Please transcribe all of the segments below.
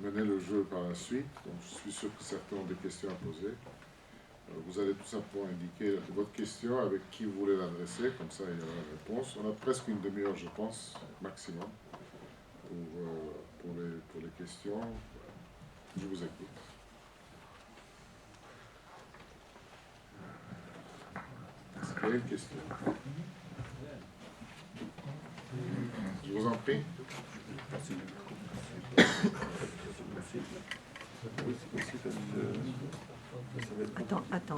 mener le jeu par la suite. Donc je suis sûr que certains ont des questions à poser. Vous allez tout simplement indiquer votre question avec qui vous voulez l'adresser, comme ça il y aura la réponse. On a presque une demi-heure, je pense, maximum, pour les questions. Je vous écoute. Est-ce qu'il y a une question? Je vous en prie. Attends.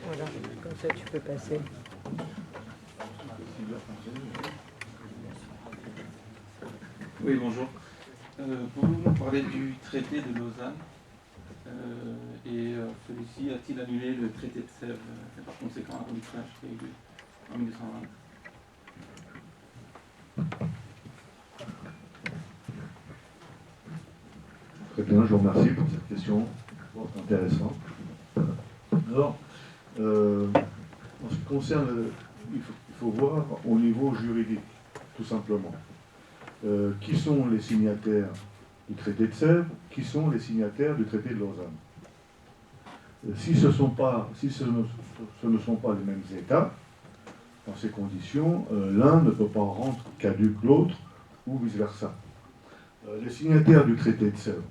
Voilà, comme ça tu peux passer. Oui, bonjour. Pouvez-vous nous parler du traité de Lausanne celui-ci a-t-il annulé le traité de Sèvres et par conséquent l'arbitrage qui a eu lieu en 1920? Très bien, je vous remercie pour cette question intéressante. Alors, en ce qui concerne, il faut voir au niveau juridique, tout simplement. Qui sont les signataires du traité de Sèvres, qui sont les signataires du traité de Lausanne? Si ce ne sont pas les mêmes États, dans ces conditions, l'un ne peut pas rendre caduc l'autre, ou vice-versa. Les signataires du traité de Sèvres,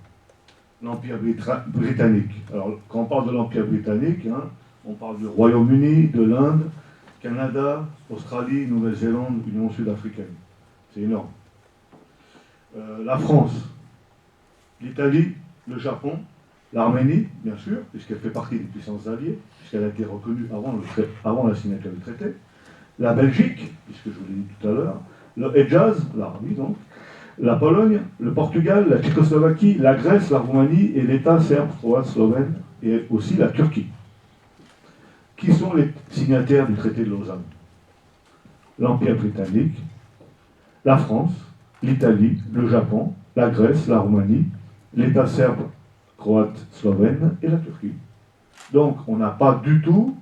l'Empire britannique. Alors, quand on parle de l'Empire britannique, on parle du Royaume-Uni, de l'Inde, Canada, Australie, Nouvelle-Zélande, Union sud-africaine. C'est énorme. La France, l'Italie, le Japon, l'Arménie, bien sûr, puisqu'elle fait partie des puissances alliées, puisqu'elle a été reconnue avant la signature du traité, la Belgique, puisque je vous l'ai dit tout à l'heure, le Hedjaz, l'Arabie donc, la Pologne, le Portugal, la Tchécoslovaquie, la Grèce, la Roumanie et l'État serbe, croate, slovène, et aussi la Turquie. Qui sont les signataires du traité de Lausanne? L'Empire britannique, la France, l'Italie, le Japon, la Grèce, la Roumanie, l'État serbe, croate, slovène et la Turquie. Donc on n'a pas du tout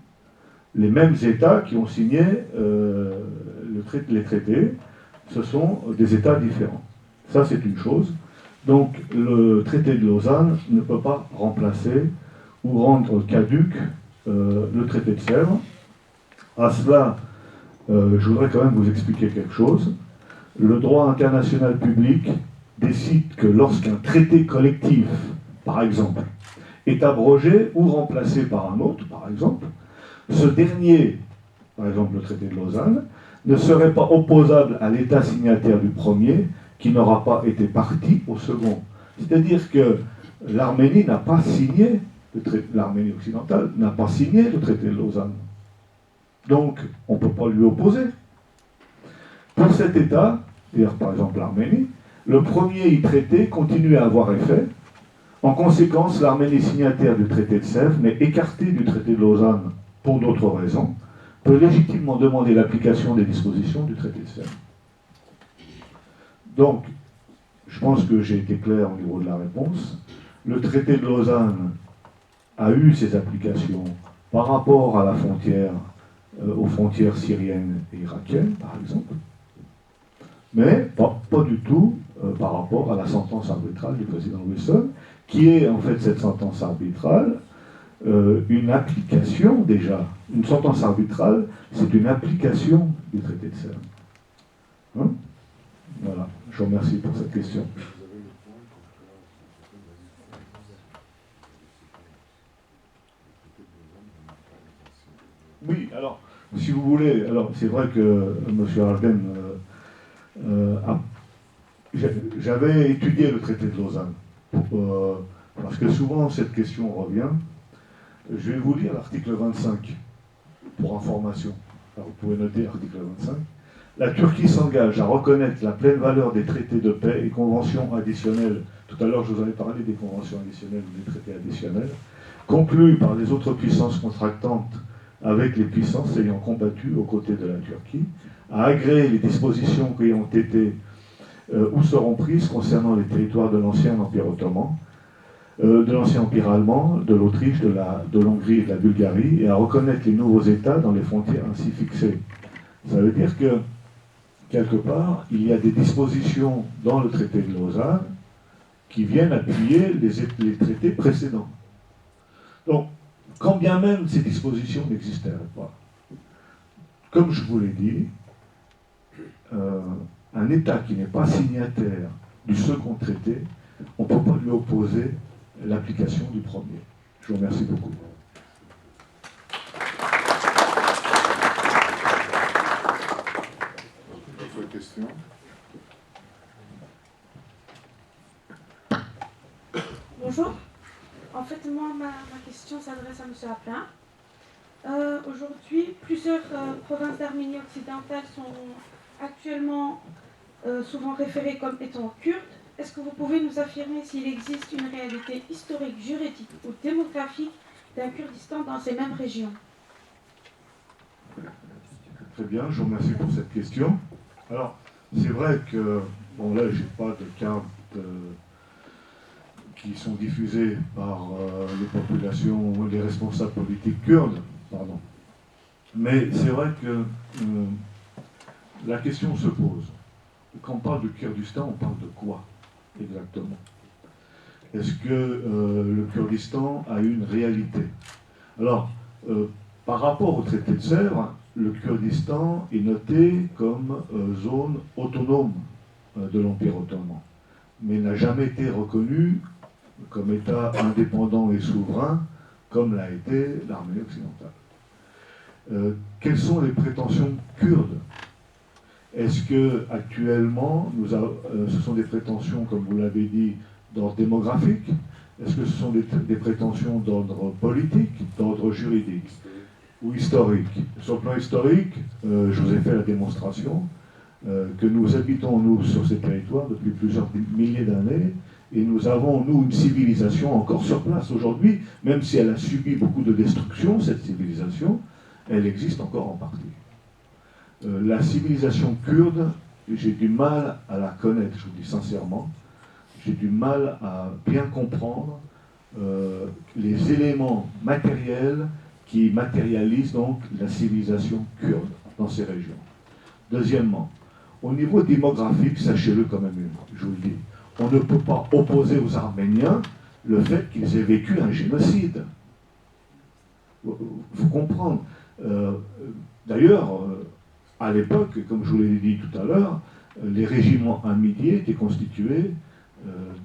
les mêmes États qui ont signé les traités. Ce sont des États différents. Ça c'est une chose. Donc le traité de Lausanne ne peut pas remplacer ou rendre caduc le traité de Sèvres. À cela, je voudrais quand même vous expliquer quelque chose. Le droit international public décide que lorsqu'un traité collectif, par exemple, est abrogé ou remplacé par un autre, par exemple, ce dernier, par exemple le traité de Lausanne, ne serait pas opposable à l'État signataire du premier qui n'aura pas été partie au second. C'est-à-dire que l'Arménie n'a pas signé, l'Arménie occidentale n'a pas signé le traité de Lausanne. Donc, on ne peut pas lui opposer. Pour cet État, c'est-à-dire par exemple l'Arménie, le premier traité continue à avoir effet. En conséquence, l'Arménie signataire du traité de Sèvres, mais écartée du traité de Lausanne pour d'autres raisons, peut légitimement demander l'application des dispositions du traité de Sèvres. Donc, je pense que j'ai été clair au niveau de la réponse. Le traité de Lausanne a eu ses applications par rapport à la frontière, aux frontières syriennes et irakiennes, par exemple, mais pas du tout par rapport à la sentence arbitrale du président Wilson, qui est en fait cette sentence arbitrale une application déjà. Une sentence arbitrale, c'est une application du traité de Sèvres. Voilà, je vous remercie pour cette question. Oui, alors, si vous voulez, alors c'est vrai que M. Arden j'avais étudié le traité de Lausanne, parce que souvent cette question revient. Je vais vous lire l'article 25, pour information. Alors, vous pouvez noter l'article 25. La Turquie s'engage à reconnaître la pleine valeur des traités de paix et conventions additionnelles. Tout à l'heure, je vous avais parlé des conventions additionnelles ou des traités additionnels, conclus par les autres puissances contractantes avec les puissances ayant combattu aux côtés de la Turquie, à agréer les dispositions qui ont été ou seront prises concernant les territoires de l'ancien Empire ottoman, de l'ancien Empire allemand, de l'Autriche, de l'Hongrie et de la Bulgarie, et à reconnaître les nouveaux États dans les frontières ainsi fixées. Ça veut dire que quelque part, il y a des dispositions dans le traité de Lausanne qui viennent appuyer les traités précédents. Donc, quand bien même ces dispositions n'existeraient pas, comme je vous l'ai dit, un État qui n'est pas signataire du second traité, on ne peut pas lui opposer l'application du premier. Je vous remercie beaucoup. D'autres questions? Bonjour. En fait, moi, ma question s'adresse à M. Applin. Aujourd'hui, plusieurs provinces d'Arménie occidentale sont actuellement souvent référées comme étant kurdes. Est-ce que vous pouvez nous affirmer s'il existe une réalité historique, juridique ou démographique d'un Kurdistan dans ces mêmes régions? Très bien, je vous remercie pour cette question. Alors, c'est vrai que, bon là, je n'ai pas de cartes qui sont diffusées par les populations, les responsables politiques kurdes, pardon. Mais c'est vrai que la question se pose. Quand on parle de Kurdistan, on parle de quoi exactement? Est-ce que le Kurdistan a une réalité? Alors, par rapport au traité de Sèvres, le Kurdistan est noté comme zone autonome de l'Empire ottoman, mais n'a jamais été reconnu comme État indépendant et souverain, comme l'a été l'Arménie occidentale. Quelles sont les prétentions kurdes? Est-ce que actuellement, ce sont des prétentions, comme vous l'avez dit, d'ordre démographique? Est-ce que ce sont des prétentions d'ordre politique, d'ordre juridique ou historique? Sur le plan historique, je vous ai fait la démonstration que nous habitons, nous, sur ces territoires depuis plusieurs milliers d'années, et nous avons, nous, une civilisation encore sur place aujourd'hui, même si elle a subi beaucoup de destruction, cette civilisation, elle existe encore en partie. La civilisation kurde, j'ai du mal à la connaître, je vous dis sincèrement. J'ai du mal à bien comprendre les éléments matériels qui matérialisent donc la civilisation kurde dans ces régions. Deuxièmement, au niveau démographique, sachez-le quand même, je vous le dis, on ne peut pas opposer aux Arméniens le fait qu'ils aient vécu un génocide. Il faut comprendre. D'ailleurs, à l'époque, comme je vous l'ai dit tout à l'heure, les régiments hamidiés étaient constitués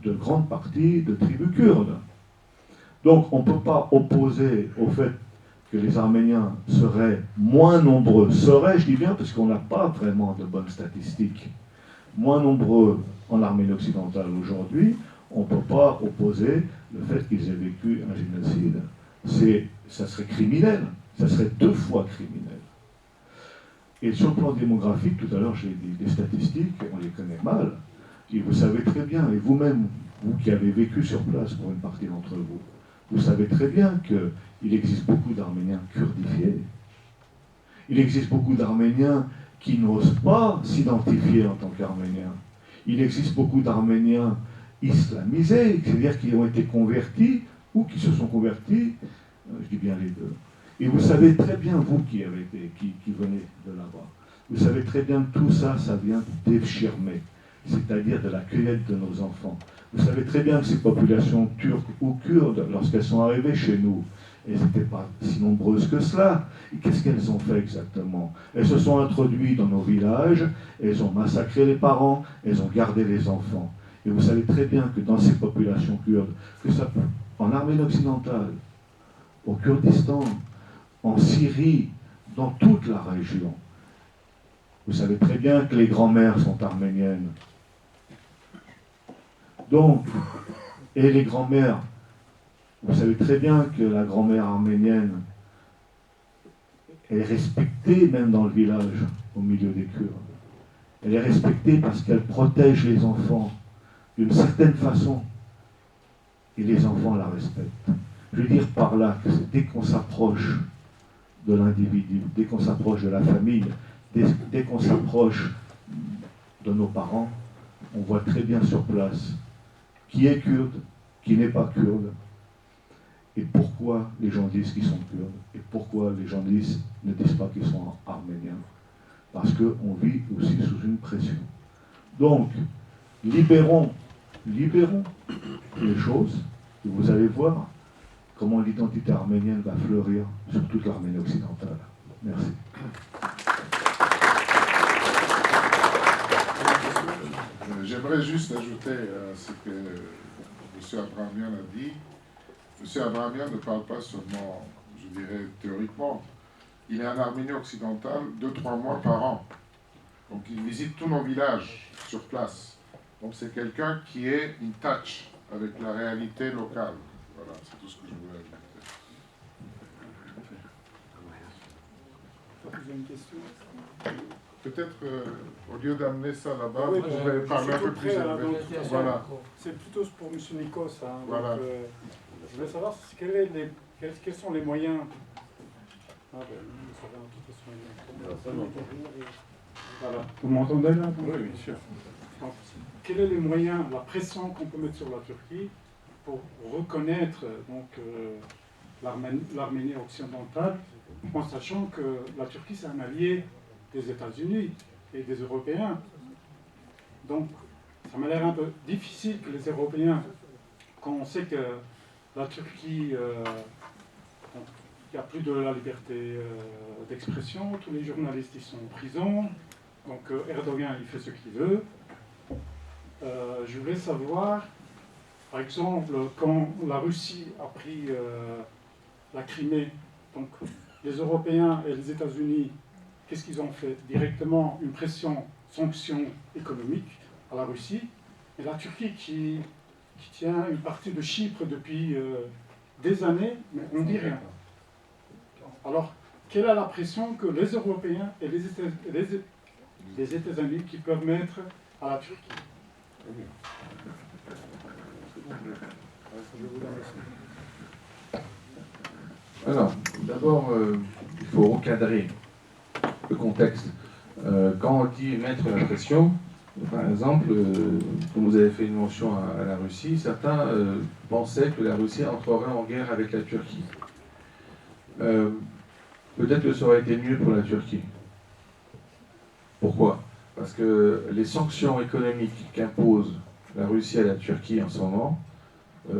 de grandes parties de tribus kurdes. Donc on ne peut pas opposer au fait que les Arméniens seraient moins nombreux, je dis bien parce qu'on n'a pas vraiment de bonnes statistiques, moins nombreux en Arménie occidentale aujourd'hui, on ne peut pas opposer le fait qu'ils aient vécu un génocide. Ça serait criminel, ça serait 2 fois criminel. Et sur le plan démographique, tout à l'heure j'ai dit, les statistiques, on les connaît mal, et vous savez très bien, et vous-même, vous qui avez vécu sur place pour une partie d'entre vous, vous savez très bien qu'il existe beaucoup d'Arméniens kurdifiés. Il existe beaucoup d'Arméniens qui n'osent pas s'identifier en tant qu'Arméniens. Il existe beaucoup d'Arméniens islamisés, c'est-à-dire qui ont été convertis ou qui se sont convertis, je dis bien les deux. Et vous savez très bien, vous qui venez de là-bas, vous savez très bien que tout ça, ça vient d'Evshirmé, c'est-à-dire de la cueillette de nos enfants. Vous savez très bien que ces populations turques ou kurdes, lorsqu'elles sont arrivées chez nous, elles n'étaient pas si nombreuses que cela. Et qu'est-ce qu'elles ont fait exactement? Elles se sont introduites dans nos villages, elles ont massacré les parents, elles ont gardé les enfants. Et vous savez très bien que dans ces populations kurdes, que ça, en Arménie occidentale, au Kurdistan, en Syrie, dans toute la région, vous savez très bien que les grands-mères sont arméniennes. Donc, et les grands-mères, vous savez très bien que la grand-mère arménienne, elle est respectée même dans le village, au milieu des Kurdes. Elle est respectée parce qu'elle protège les enfants d'une certaine façon. Et les enfants la respectent. Je veux dire par là que dès qu'on s'approche de l'individu, dès qu'on s'approche de la famille, dès qu'on s'approche de nos parents, on voit très bien sur place qui est kurde, qui n'est pas kurde, et pourquoi les gens disent qu'ils sont kurdes, et pourquoi les gens ne disent pas qu'ils sont arméniens. parce qu'on vit aussi sous une pression. Donc, libérons les choses, et vous allez voir comment l'identité arménienne va fleurir sur toute l'Arménie occidentale. Merci. J'aimerais juste ajouter à ce que M. Abrahamian a dit. M. Abrahamian ne parle pas seulement, je dirais, théoriquement. Il est en Arménie occidentale 2-3 mois par an. Donc il visite tous nos villages sur place. Donc c'est quelqu'un qui est in touch avec la réalité locale. Voilà, c'est tout ce que je voulais ajouter. Vous avez une question? Peut-être, au lieu d'amener ça là-bas, Oui, vous pouvez parler un peu plus près, élevé. donc, de toute façon, Voilà. c'est plutôt pour M. Nikos. Hein, Voilà. donc, je voulais savoir quels sont les moyens. Ah, ben, ça va, de toute façon, voilà. Vous m'entendez là? Oui, bien sûr. Donc, quels sont les moyens, la pression qu'on peut mettre sur la Turquie pour reconnaître donc, l'Arménie occidentale, en sachant que la Turquie c'est un allié des États-Unis et des Européens. Donc, ça m'a l'air un peu difficile que les Européens, quand on sait que la Turquie, il n'y a plus de la liberté d'expression, tous les journalistes ils sont en prison, donc Erdogan il fait ce qu'il veut. Je voulais savoir, par exemple, quand la Russie a pris la Crimée, donc les Européens et les États-Unis, qu'est-ce qu'ils ont fait? Directement une pression, sanction économique à la Russie, et la Turquie qui tient une partie de Chypre depuis des années, mais on ne dit rien. Alors, quelle est la pression que les Européens et les États-Unis qui peuvent mettre à la Turquie? Alors, d'abord, il faut recadrer le contexte. Quand on dit mettre la pression, par exemple, comme vous avez fait une mention à la Russie, certains pensaient que la Russie entrerait en guerre avec la Turquie. Peut-être que ça aurait été mieux pour la Turquie. Pourquoi? Parce que les sanctions économiques qu'impose la Russie à la Turquie en ce moment,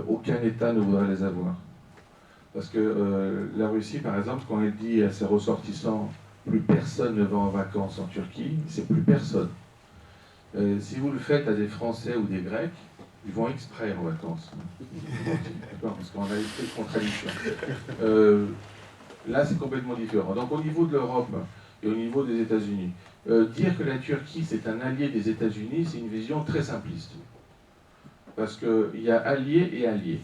aucun État ne voudra les avoir. Parce que la Russie, par exemple, quand elle dit à ses ressortissants « plus personne ne va en vacances en Turquie », c'est plus personne. Si vous le faites à des Français ou des Grecs, ils vont exprès en vacances. D'accord, parce qu'on a une de contradiction. Là, c'est complètement différent. Donc, au niveau de l'Europe et au niveau des États-Unis, dire que la Turquie, c'est un allié des États-Unis, c'est une vision très simpliste. Parce qu'il y a alliés et alliés.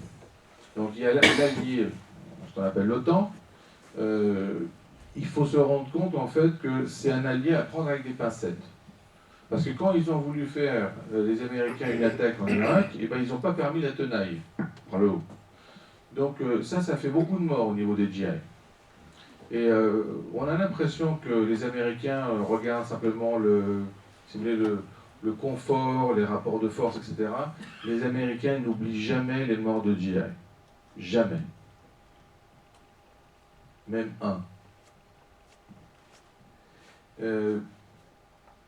Donc, il y a l'allié, ce qu'on appelle l'OTAN. Il faut se rendre compte, en fait, que c'est un allié à prendre avec des pincettes. Parce que quand ils ont voulu faire, les Américains, une attaque en Irak, eh ben, ils n'ont pas permis la tenaille par le haut. Donc ça fait beaucoup de morts au niveau des GI. Et on a l'impression que les Américains regardent simplement si vous voulez, le confort, les rapports de force, etc. Les Américains n'oublient jamais les morts de GI. Jamais. Même un.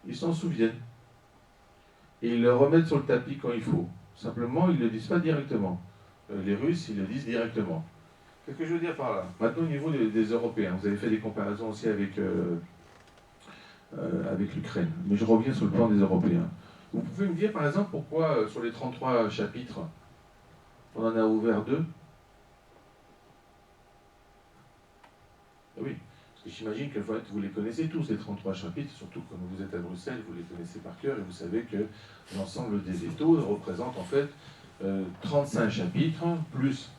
Ils s'en souviennent. Et ils le remettent sur le tapis quand il faut. Simplement, ils ne le disent pas directement. Les Russes, ils le disent directement. Qu'est-ce que je veux dire par là? Maintenant, au niveau des Européens, vous avez fait des comparaisons aussi avec l'Ukraine. Mais je reviens sur le plan des Européens. Vous pouvez me dire, par exemple, pourquoi sur les 33 chapitres, on en a ouvert 2? Oui. Parce que j'imagine que vous les connaissez tous, les 33 chapitres, surtout quand vous êtes à Bruxelles, vous les connaissez par cœur, et vous savez que l'ensemble des vétos représente en fait 35 chapitres, plus,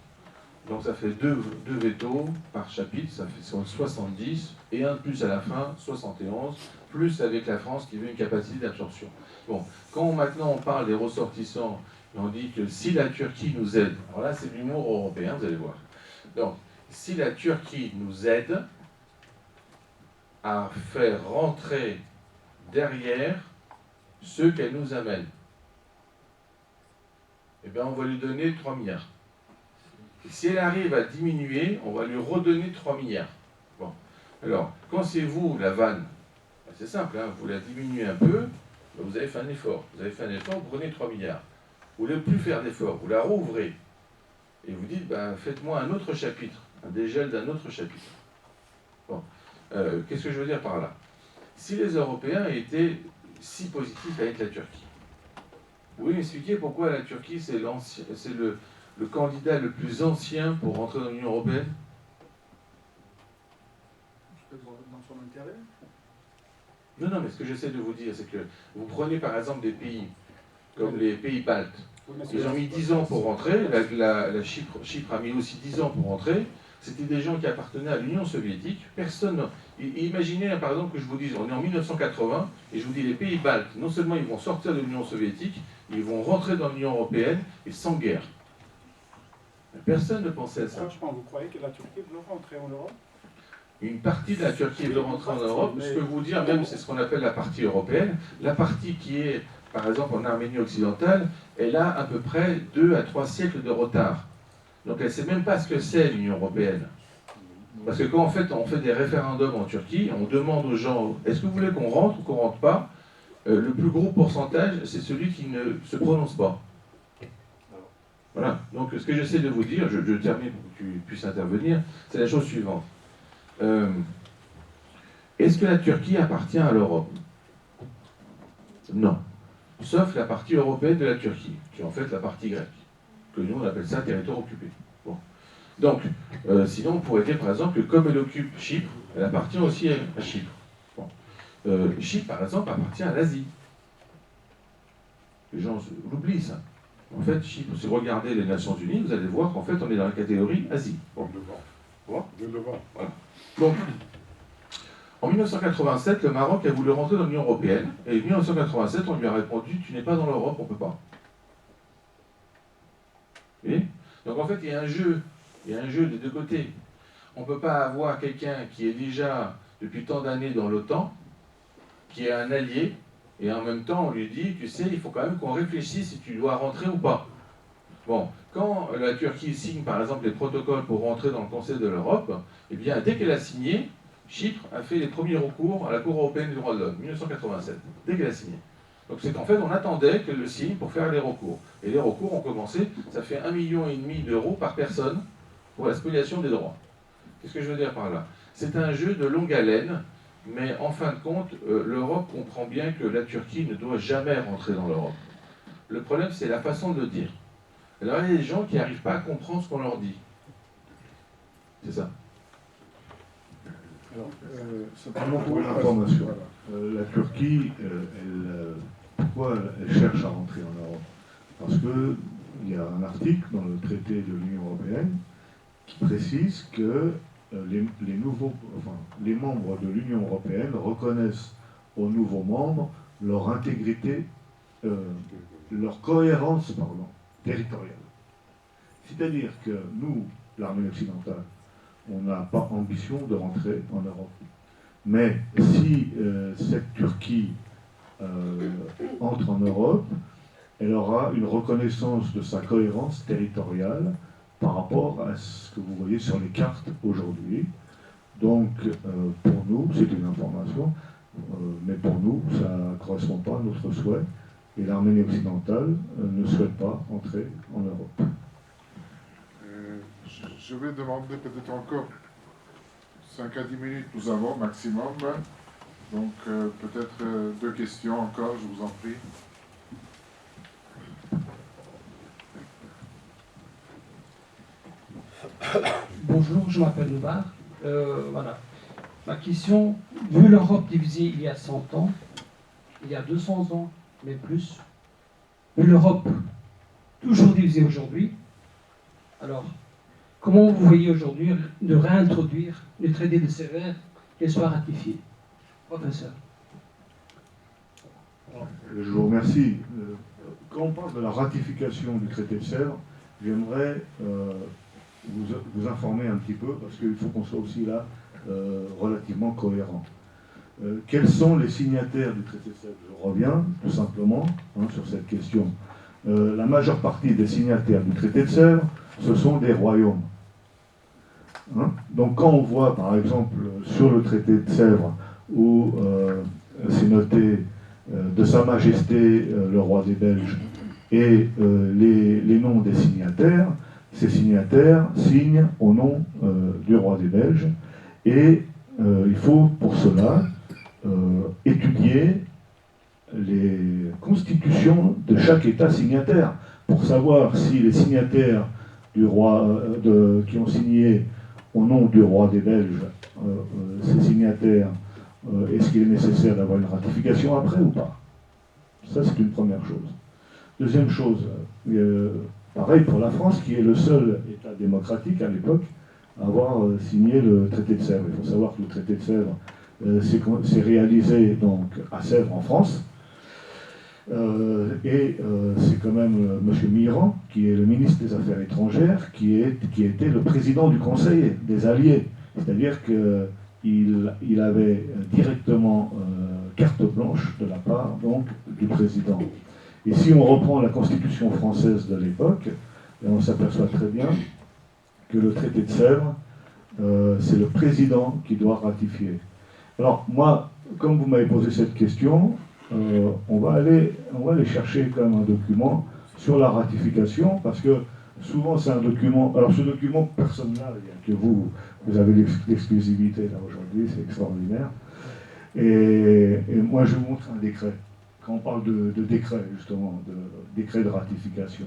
donc ça fait 2 vétos par chapitre, ça fait 70, et un de plus à la fin, 71, plus avec la France qui veut une capacité d'absorption. Bon, quand maintenant on parle des ressortissants, et on dit que si la Turquie nous aide, alors là c'est l'humour européen, vous allez voir. Donc, si la Turquie nous aide à faire rentrer derrière ceux qu'elle nous amène, eh bien on va lui donner 3 milliards. Et si elle arrive à diminuer, on va lui redonner 3 milliards. Bon. Alors, quand c'est vous, la vanne, C'est simple, hein, vous la diminuez un peu, vous avez fait un effort. Vous avez fait un effort, vous prenez 3 milliards. Vous ne voulez plus faire d'effort, vous la rouvrez. Et vous dites, ben, faites-moi un autre chapitre, un dégel d'un autre chapitre. Bon. Qu'est-ce que je veux dire par là? Si les Européens étaient si positifs avec la Turquie, vous pouvez m'expliquer pourquoi la Turquie, c'est le candidat le plus ancien pour rentrer dans l'Union européenne? Dans son intérêt. Non, mais ce que j'essaie de vous dire, c'est que vous prenez par exemple des pays comme les pays baltes. Ils ont mis 10 ans pour rentrer, Chypre a mis aussi 10 ans pour rentrer. C'était des gens qui appartenaient à l'Union soviétique. Personne. Imaginez par exemple que je vous dise, on est en 1980, et je vous dis les pays baltes, non seulement ils vont sortir de l'Union soviétique, ils vont rentrer dans l'Union européenne et sans guerre. Personne ne pensait à ça. Franchement, vous croyez que la Turquie veut rentrer en Europe? Une partie de la Turquie veut rentrer en Europe. Je peux vous dire, même c'est ce qu'on appelle la partie européenne. La partie qui est, par exemple, en Arménie occidentale, elle a à peu près 2 à 3 siècles de retard. Donc elle ne sait même pas ce que c'est l'Union européenne. Parce que quand en fait, on fait des référendums en Turquie, on demande aux gens, est-ce que vous voulez qu'on rentre ou qu'on ne rentre pas? Le plus gros pourcentage, c'est celui qui ne se prononce pas. Voilà. Donc ce que j'essaie de vous dire, je termine pour que tu puisses intervenir, c'est la chose suivante. Est-ce que la Turquie appartient à l'Europe? Non. Sauf la partie européenne de la Turquie, qui est en fait la partie grecque, que nous on appelle ça territoire occupé. Bon. Donc, sinon on pourrait dire par exemple que comme elle occupe Chypre, elle appartient aussi à Chypre. Bon. Chypre par exemple appartient à l'Asie. Les gens l'oublient ça. En fait, Chypre, si vous regardez les Nations Unies, vous allez voir qu'en fait on est dans la catégorie Asie. Bon. Voilà. Donc, en 1987, le Maroc a voulu rentrer dans l'Union européenne, et en 1987, on lui a répondu, tu n'es pas dans l'Europe, on ne peut pas. Vous voyez? Donc en fait, il y a un jeu des deux côtés. On ne peut pas avoir quelqu'un qui est déjà, depuis tant d'années dans l'OTAN, qui est un allié, et en même temps, on lui dit, tu sais, il faut quand même qu'on réfléchisse si tu dois rentrer ou pas. Bon, quand la Turquie signe par exemple les protocoles pour rentrer dans le Conseil de l'Europe, eh bien dès qu'elle a signé, Chypre a fait les premiers recours à la Cour européenne des droits de l'homme, 1987, dès qu'elle a signé. Donc c'est qu'en fait on attendait qu'elle le signe pour faire les recours. Et les recours ont commencé, ça fait 1,5 million d'euros par personne pour la spoliation des droits. Qu'est-ce que je veux dire par là? C'est un jeu de longue haleine, mais en fin de compte, l'Europe comprend bien que la Turquie ne doit jamais rentrer dans l'Europe. Le problème c'est la façon de le dire. Alors il y a des gens qui n'arrivent pas à comprendre ce qu'on leur dit. C'est ça. Alors, simplement pour une information, la Turquie, pourquoi elle cherche à rentrer en Europe? Parce qu'il y a un article dans le traité de l'Union européenne qui précise que les membres de l'Union européenne reconnaissent aux nouveaux membres leur intégrité, leur cohérence, territoriale. C'est-à-dire que nous, l'armée occidentale, on n'a pas ambition de rentrer en Europe. Mais si cette Turquie entre en Europe, elle aura une reconnaissance de sa cohérence territoriale par rapport à ce que vous voyez sur les cartes aujourd'hui. Donc, pour nous, c'est une information, mais pour nous, ça ne correspond pas à notre souhait. Et l'Arménie occidentale ne souhaite pas entrer en Europe. Je vais demander peut-être encore 5 à 10 minutes, nous avons maximum. Donc peut-être 2 questions encore, je vous en prie. Bonjour, je m'appelle Noubar. Voilà. Ma question, vu l'Europe divisée il y a 100 ans, il y a 200 ans, mais plus, vu l'Europe toujours divisée aujourd'hui, alors, comment vous voyez aujourd'hui de réintroduire le traité de Sèvres et soit ratifié? Professeur. Je vous remercie. Quand on parle de la ratification du traité de Sèvres, j'aimerais vous informer un petit peu, parce qu'il faut qu'on soit aussi là relativement cohérent. Quels sont les signataires du traité de Sèvres? Je reviens tout simplement sur cette question. La majeure partie des signataires du traité de Sèvres, ce sont des royaumes. Donc quand on voit par exemple sur le traité de Sèvres où c'est noté de Sa Majesté le roi des Belges et les noms des signataires. Ces signataires signent au nom du roi des Belges et il faut pour cela étudier les constitutions de chaque État signataire pour savoir si les signataires du roi, qui ont signé au nom du roi des Belges, ces signataires, est-ce qu'il est nécessaire d'avoir une ratification après ou pas? Ça, c'est une première chose. Deuxième chose, pareil pour la France, qui est le seul État démocratique à l'époque à avoir signé le traité de Sèvres. Il faut savoir que le traité de Sèvres s'est réalisé donc à Sèvres en France. C'est quand même M. Mitterrand, qui est le ministre des Affaires étrangères, qui était le président du Conseil des Alliés. C'est-à-dire qu'il avait directement carte blanche de la part donc, du président. Et si on reprend la Constitution française de l'époque, on s'aperçoit très bien que le traité de Sèvres, c'est le président qui doit ratifier. Alors moi, comme vous m'avez posé cette question, on va aller chercher quand même un document sur la ratification, parce que souvent c'est un document, alors ce document personne n'a, que vous avez l'exclusivité là aujourd'hui, c'est extraordinaire. Et moi je vous montre un décret, quand on parle de décret justement, de décret de ratification.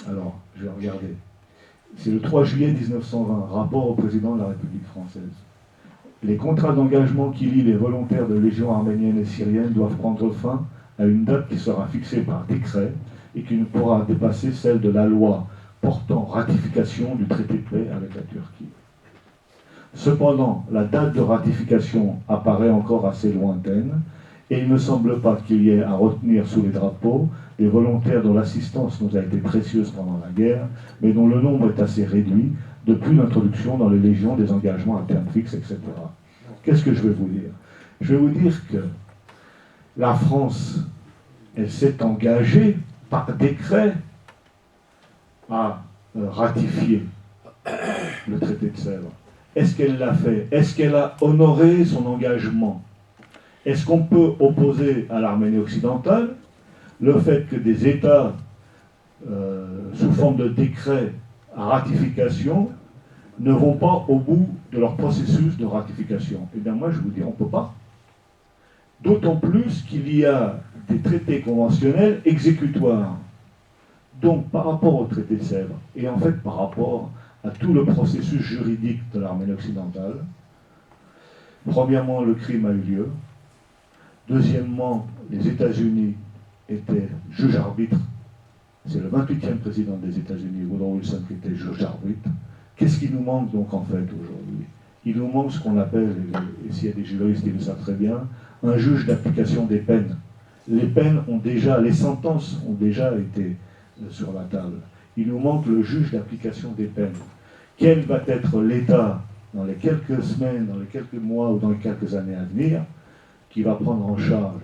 Alors, je vais regarder. C'est le 3 juillet 1920, rapport au président de la République française. Les contrats d'engagement qui lient les volontaires de légions arméniennes et syriennes doivent prendre fin à une date qui sera fixée par décret et qui ne pourra dépasser celle de la loi portant ratification du traité de paix avec la Turquie. Cependant, la date de ratification apparaît encore assez lointaine et il ne semble pas qu'il y ait à retenir sous les drapeaux des volontaires dont l'assistance nous a été précieuse pendant la guerre, mais dont le nombre est assez réduit depuis l'introduction dans les légions des engagements à terme fixe, etc. Qu'est-ce que je vais vous dire? Je vais vous dire que la France, elle s'est engagée par décret à ratifier le traité de Sèvres. Est-ce qu'elle l'a fait? Est-ce qu'elle a honoré son engagement? Est-ce qu'on peut opposer à l'Arménie occidentale le fait que des États, sous forme de décret à ratification, ne vont pas au bout de leur processus de ratification? Eh bien moi je vous dis, on ne peut pas. D'autant plus qu'il y a des traités conventionnels exécutoires. Donc par rapport au traité de Sèvres, et en fait par rapport à tout le processus juridique de l'Arménie occidentale, premièrement, le crime a eu lieu. Deuxièmement, les États-Unis étaient juge-arbitre. C'est le 28e président des États-Unis, Woodrow Wilson, qui était juge-arbitre. Qu'est-ce qui nous manque donc en fait aujourd'hui? Il nous manque ce qu'on appelle, et s'il y a des juristes qui le savent très bien, un juge d'application des peines. Les peines ont déjà, les sentences ont déjà été sur la table. Il nous manque le juge d'application des peines. Quel va être l'État dans les quelques semaines, dans les quelques mois ou dans les quelques années à venir qui va prendre en charge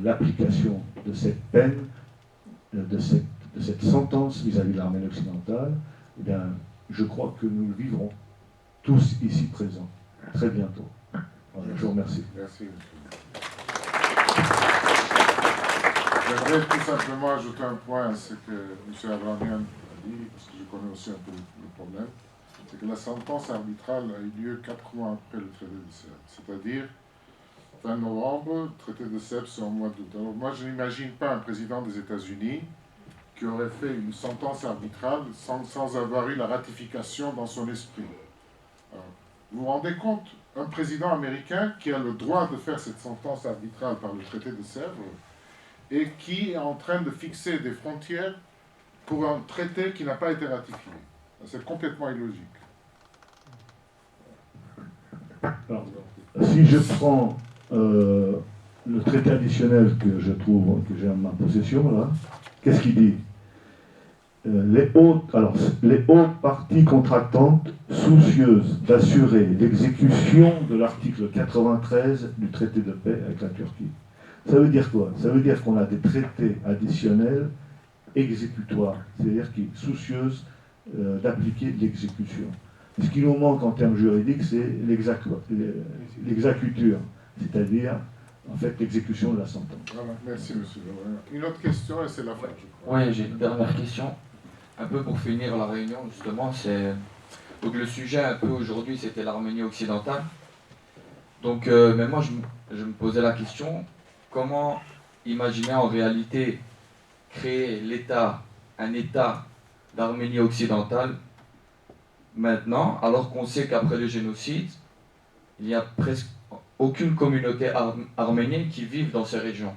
l'application de cette peine, de cette sentence vis-à-vis de l'Arménie occidentale? Eh bien, je crois que nous le vivrons tous ici présents très bientôt. Voilà, je vous remercie. Merci, monsieur. J'aimerais tout simplement ajouter un point à ce que M. Abramian a dit, parce que je connais aussi un peu le problème, c'est que la sentence arbitrale a eu lieu 4 mois après le traité de Sèvres, c'est-à-dire fin novembre, le traité de Sèvres c'est en mois d'août. Alors moi je n'imagine pas un président des États-Unis qui aurait fait une sentence arbitrale sans avoir eu la ratification dans son esprit. Alors, vous vous rendez compte, un président américain qui a le droit de faire cette sentence arbitrale par le traité de Sèvres et qui est en train de fixer des frontières pour un traité qui n'a pas été ratifié. C'est complètement illogique. Alors, si je prends le traité additionnel que je trouve, que j'ai en ma possession, là, qu'est-ce qu'il dit? Les hautes parties contractantes, soucieuses d'assurer l'exécution de l'article 93 du traité de paix avec la Turquie. Ça veut dire quoi? Ça veut dire qu'on a des traités additionnels exécutoires, c'est-à-dire qui sont soucieuses d'appliquer l'exécution. Ce qui nous manque en termes juridiques, c'est l'exacuture. c'est-à-dire en fait l'exécution de la sentence. Voilà, merci monsieur. Une autre question et c'est la fin, je crois. Oui, j'ai une dernière question. Un peu pour finir la réunion, justement, c'est... Donc le sujet un peu aujourd'hui, c'était l'Arménie occidentale. Donc, mais moi, je me posais la question, comment imaginer en réalité créer un État d'Arménie occidentale maintenant, alors qu'on sait qu'après le génocide, il n'y a presque aucune communauté arménienne qui vive dans ces régions.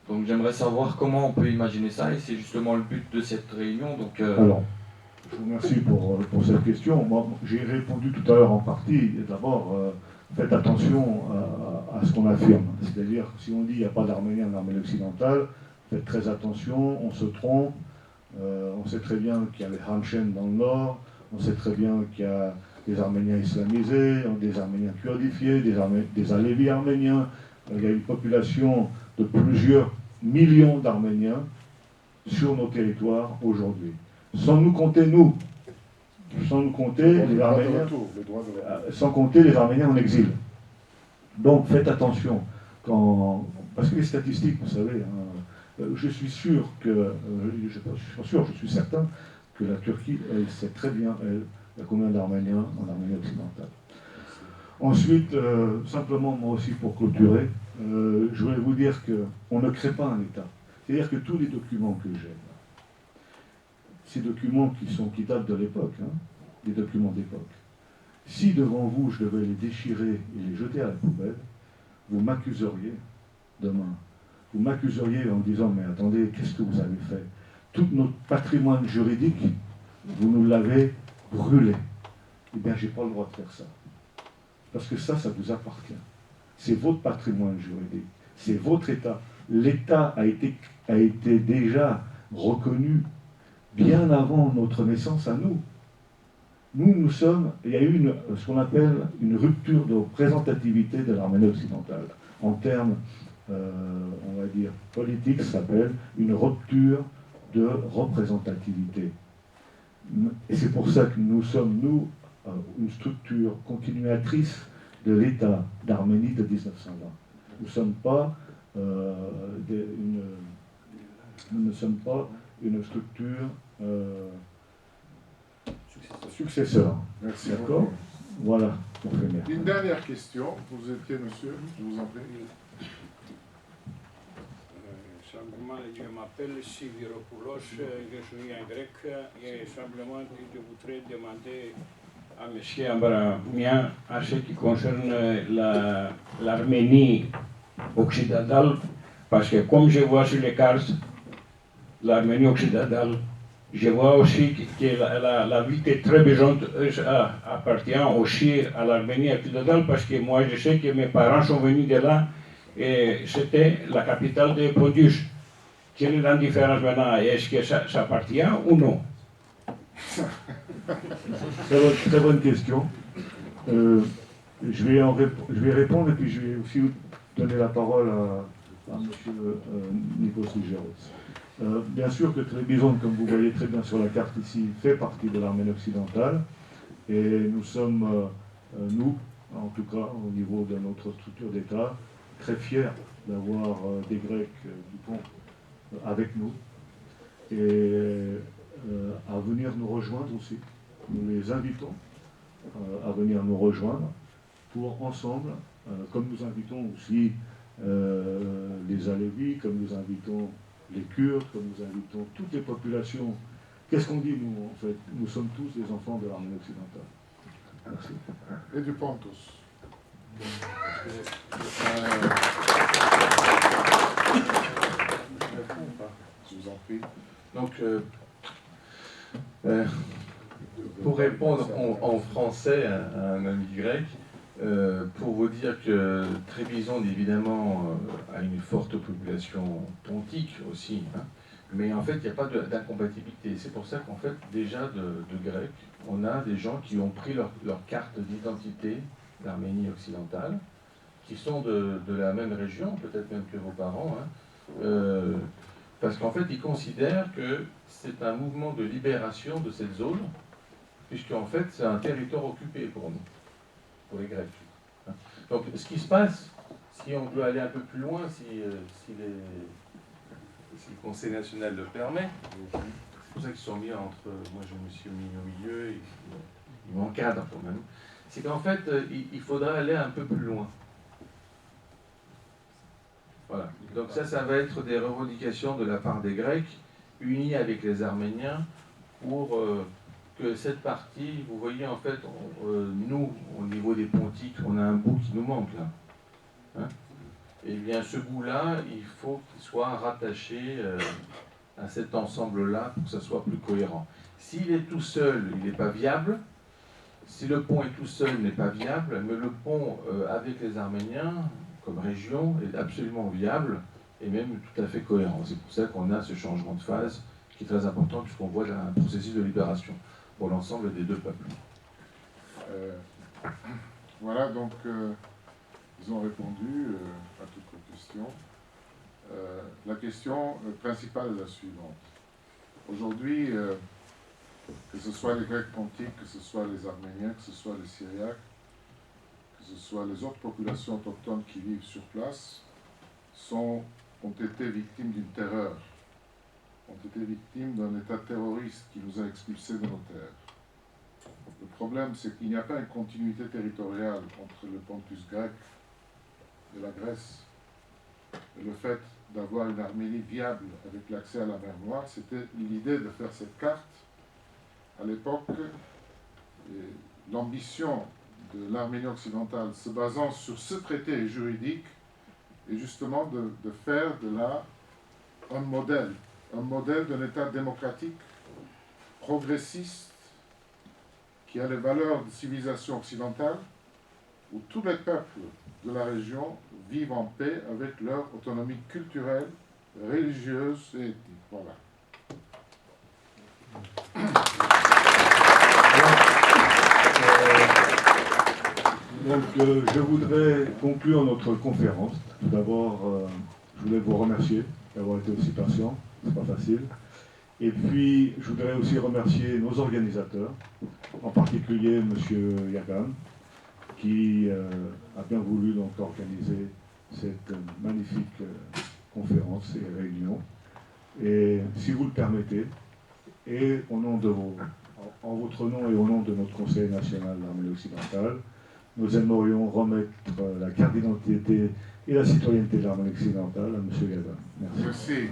Donc j'aimerais savoir comment on peut imaginer ça, et c'est justement le but de cette réunion. Donc, Alors, je vous remercie pour cette question. Moi, j'ai répondu tout à l'heure en partie. D'abord, faites attention à ce qu'on affirme. C'est-à-dire, si on dit qu'il n'y a pas d'Arméniens en Arménie occidentale, faites très attention, on se trompe. On sait très bien qu'il y a les Hanchen dans le nord, on sait très bien qu'il y a des Arméniens islamisés, des Arméniens kurdifiés, des Alévis arméniens. Il y a une population de plusieurs millions d'Arméniens sur nos territoires aujourd'hui. Sans nous compter nous, sans nous compter les Arméniens, sans compter les Arméniens en exil. Donc faites attention, parce que les statistiques, vous savez, je suis sûr que, je suis certain que la Turquie, elle sait très bien, il y a combien d'Arméniens en Arménie occidentale. Ensuite, simplement moi aussi pour clôturer, je voulais vous dire qu'on ne crée pas un État. C'est-à-dire que tous les documents que j'ai, ces documents qui datent de l'époque, des documents d'époque, si devant vous je devais les déchirer et les jeter à la poubelle, vous m'accuseriez demain. Vous m'accuseriez en me disant, mais attendez, qu'est-ce que vous avez fait? Tout notre patrimoine juridique, vous nous l'avez brûlé. Eh bien, je n'ai pas le droit de faire ça. Parce que ça vous appartient. C'est votre patrimoine juridique. C'est votre État. L'État a été déjà reconnu bien avant notre naissance à nous. Nous sommes, il y a eu ce qu'on appelle une rupture de représentativité de l'Arménie occidentale. En termes, on va dire, politiques, ça s'appelle une rupture de représentativité. Et c'est pour ça que nous sommes, une structure continuatrice de l'État d'Arménie de 1920. Nous ne sommes pas une structure successeur. Merci. D'accord. Voilà, pour finir. Une dernière question. Vous étiez, monsieur, je vous en prie. Simplement, je m'appelle Siviropoulos, je suis un grec, et simplement je voudrais demander à M. Abramian à ce qui concerne l'Arménie occidentale, parce que comme je vois sur les cartes l'Arménie occidentale, je vois aussi que la ville est très besoin appartient aussi à l'Arménie occidentale, parce que moi je sais que mes parents sont venus de là et c'était la capitale de Pontus. Quelle est la différence maintenant? Est-ce que ça appartient ou non? Très bonne question. Je vais répondre et puis je vais aussi donner la parole à M. Nikos Ligeros. Bien sûr que Trébizonde, comme vous voyez très bien sur la carte ici, fait partie de l'Arménie occidentale. Et nous sommes, nous, en tout cas au niveau de notre structure d'État, très fiers d'avoir des Grecs du pont avec nous et à venir nous rejoindre aussi. Nous les invitons à venir nous rejoindre pour ensemble, comme nous invitons aussi les Alévis, comme nous invitons les Kurdes, comme nous invitons toutes les populations. Qu'est-ce qu'on dit, nous, en fait? Nous sommes tous des enfants de l'Arménie occidentale. Merci. Et du Pontus. Je vous en prie. Donc, pour répondre en français à un ami grec, pour vous dire que Trébizonde, évidemment, a une forte population pontique aussi, mais en fait, il n'y a pas d'incompatibilité. C'est pour ça qu'en fait, déjà de Grecs, on a des gens qui ont pris leur carte d'identité d'Arménie occidentale, qui sont de la même région, peut-être même que vos parents, parce qu'en fait, ils considèrent que c'est un mouvement de libération de cette zone, puisqu'en fait, c'est un territoire occupé pour nous, pour les Grecs. Donc, ce qui se passe Si on peut aller un peu plus loin, si le Conseil national le permet, c'est pour ça qu'ils sont mis entre, moi je me suis mis au milieu, ils m'encadrent quand même, c'est qu'en fait, il faudra aller un peu plus loin. Voilà. Donc ça va être des revendications de la part des Grecs, unis avec les Arméniens, pour que cette partie, vous voyez en fait, nous, au niveau des pontiques, on a un bout qui nous manque là. Hein? Et bien ce bout-là, il faut qu'il soit rattaché à cet ensemble-là pour que ça soit plus cohérent. S'il est tout seul, il n'est pas viable. Si le pont est tout seul, il n'est pas viable, mais le pont avec les Arméniens, comme région, est absolument viable et même tout à fait cohérent. C'est pour ça qu'on a ce changement de phase qui est très important puisqu'on voit un processus de libération pour l'ensemble des deux peuples. Voilà, donc ils ont répondu à toutes vos questions. La question principale est la suivante. Aujourd'hui, que ce soit les Grecs pontiques, que ce soit les Arméniens, que ce soit les Syriaques, que ce soit les autres populations autochtones qui vivent sur place, ont été victimes d'une terreur, ont été victimes d'un État terroriste qui nous a expulsés de nos terres. Le problème, c'est qu'il n'y a pas une continuité territoriale entre le Pontus grec et la Grèce. Et le fait d'avoir une Arménie viable avec l'accès à la mer Noire, c'était l'idée de faire cette carte. À l'époque, l'ambition de l'Arménie occidentale, se basant sur ce traité juridique, est justement de faire de là un modèle d'un État démocratique, progressiste, qui a les valeurs de civilisation occidentale, où tous les peuples de la région vivent en paix avec leur autonomie culturelle, religieuse et ethnique. Voilà. Donc, je voudrais conclure notre conférence. Tout d'abord, je voulais vous remercier d'avoir été aussi patient, c'est pas facile. Et puis, je voudrais aussi remercier nos organisateurs, en particulier M. Yagan, qui a bien voulu donc organiser cette magnifique conférence et réunion. Et si vous le permettez, et au nom de en votre nom et au nom de notre Conseil national de l'Arménie occidentale, nous aimerions remettre la carte d'identité et la citoyenneté de l'Arménie occidentale à M. Yagan. Merci. Merci.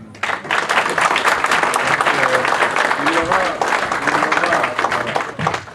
Il y aura